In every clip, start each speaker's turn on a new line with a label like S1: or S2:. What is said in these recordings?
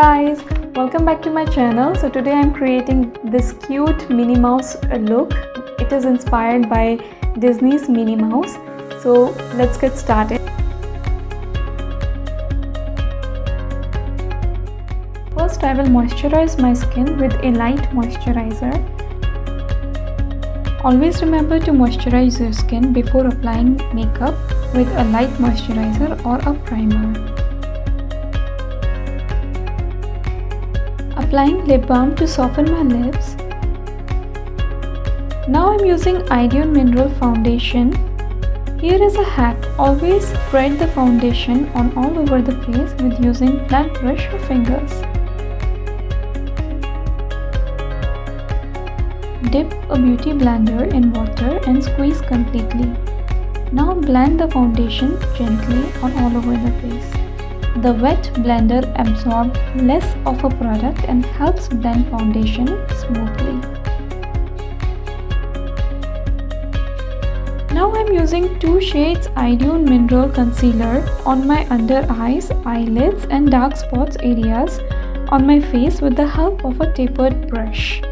S1: guys, welcome back to my channel. So today I'm creating this cute Minnie Mouse look. It is inspired by Disney's Minnie Mouse. So let's get started. First I will moisturize my skin with a light moisturizer. Always remember to moisturize your skin before applying makeup with a light moisturizer or a primer. Applying lip balm to soften my lips. Now I'm using Ideal Mineral Foundation. Here is a hack. Always spread the foundation on all over the face with using flat brush or fingers. Dip a beauty blender in water and squeeze completely. Now blend the foundation gently on all over the face. The wet blender absorbs less of a product and helps blend foundation smoothly. Now I'm using 2 shades Ideal Mineral Concealer on my under eyes, eyelids and dark spots areas on my face with the help of a tapered brush.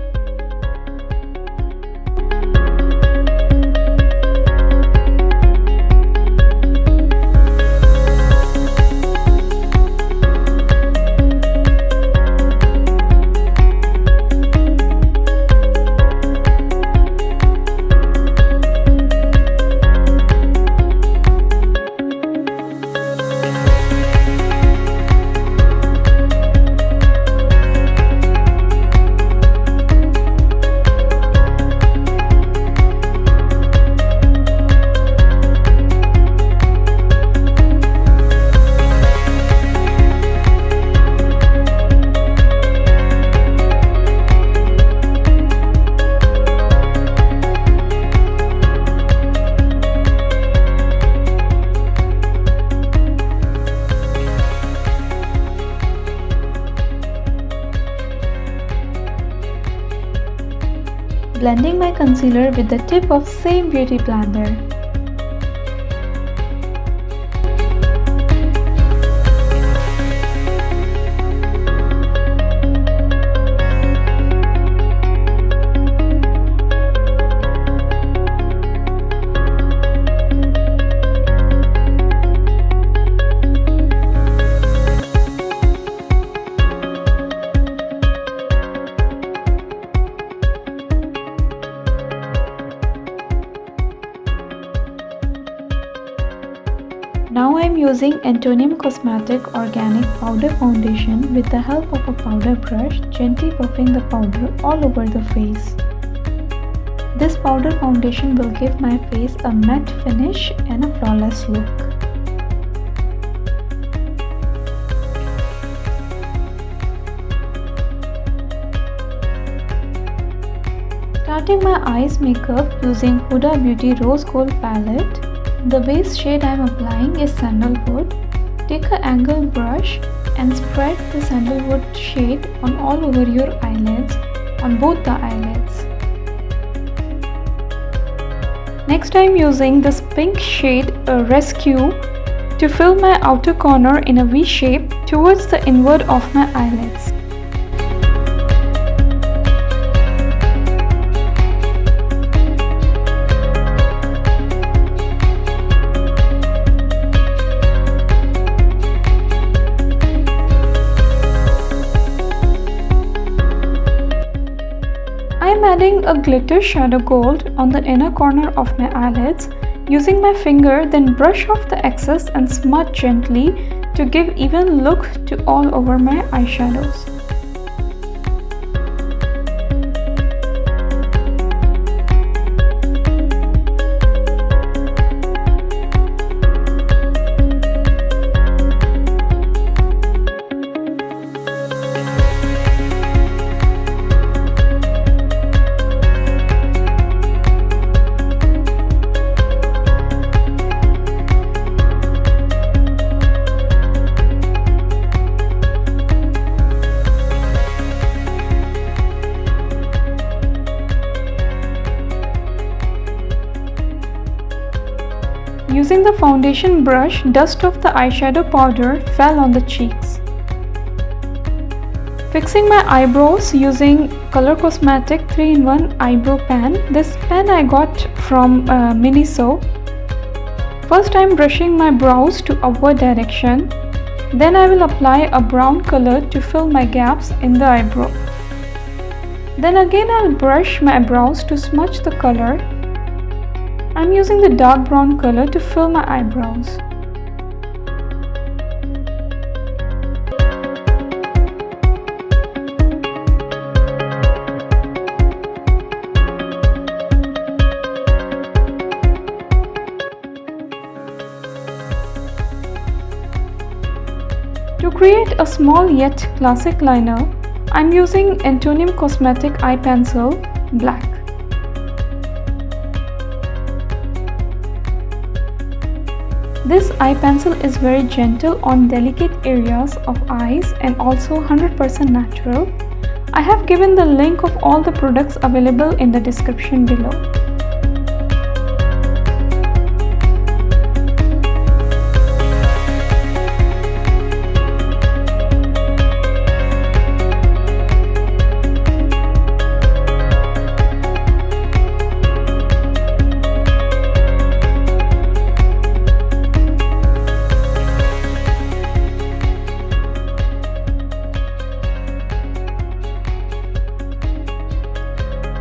S1: Blending my concealer with the tip of same beauty blender. Now I am using Antonium Cosmetic Organic Powder Foundation with the help of a powder brush, gently buffing the powder all over the face. This powder foundation will give my face a matte finish and a flawless look. Starting my eyes makeup using Huda Beauty Rose Gold Palette. The base shade I am applying is Sandalwood. Take an angle brush and spread the sandalwood shade on all over your eyelids, on both the eyelids. Next I am using this pink shade Rescue to fill my outer corner in a V shape towards the inward of my eyelids. I am adding a glitter shadow gold on the inner corner of my eyelids. Using my finger, then brush off the excess and smudge gently to give even look to all over my eyeshadows. Using the foundation brush, dust of the eyeshadow powder fell on the cheeks. Fixing my eyebrows using Color Cosmetic 3-in-1 eyebrow pen. This pen I got from Minnie Mouse. First I am brushing my brows to upward direction. Then I will apply a brown color to fill my gaps in the eyebrow. Then again I will brush my brows to smudge the color. I am using the dark brown color to fill my eyebrows. To create a small yet classic liner, I am using Antonium Cosmetic Eye Pencil Black. This eye pencil is very gentle on delicate areas of eyes and also 100% natural. I have given the link of all the products available in the description below.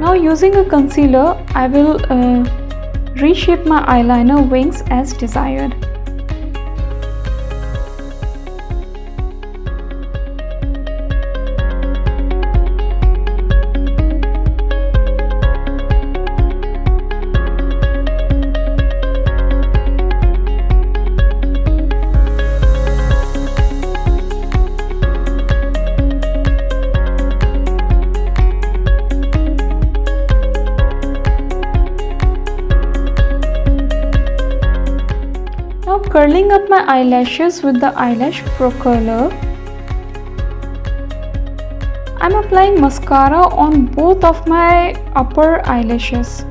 S1: Now using a concealer, I will reshape my eyeliner wings as desired. Now curling up my eyelashes with the eyelash pro curler. I am applying mascara on both of my upper eyelashes.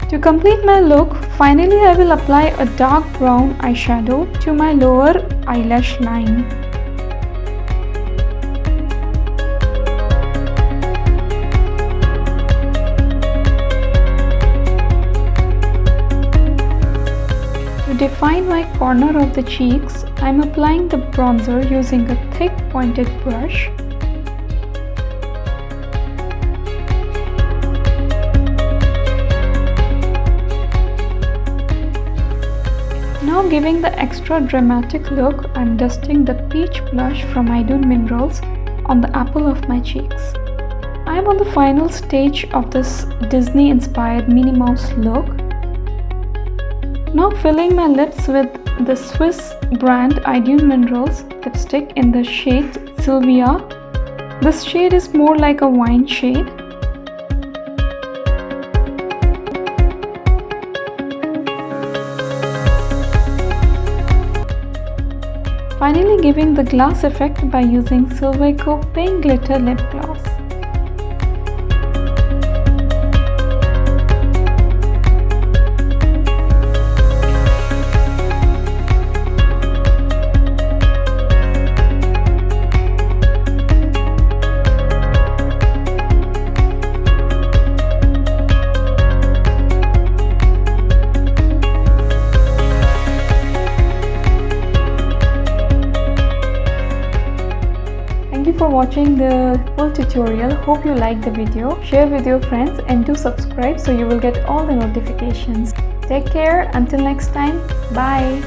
S1: To complete my look, finally I will apply a dark brown eyeshadow to my lower eyelash line. To define my corner of the cheeks, I am applying the bronzer using a thick pointed brush. Now giving the extra dramatic look, I am dusting the peach blush from Ideal Minerals on the apple of my cheeks. I am on the final stage of this Disney inspired Minnie Mouse look. Now filling my lips with the Swiss brand Ideal Minerals lipstick in the shade Sylvia. This shade is more like a wine shade. Finally giving the glass effect by using Silveco Pink Glitter Lip Gloss. Thank you for watching the full tutorial. Hope you liked the video. Share with your friends and do subscribe so you will get all the notifications. Take care. Until next time. Bye.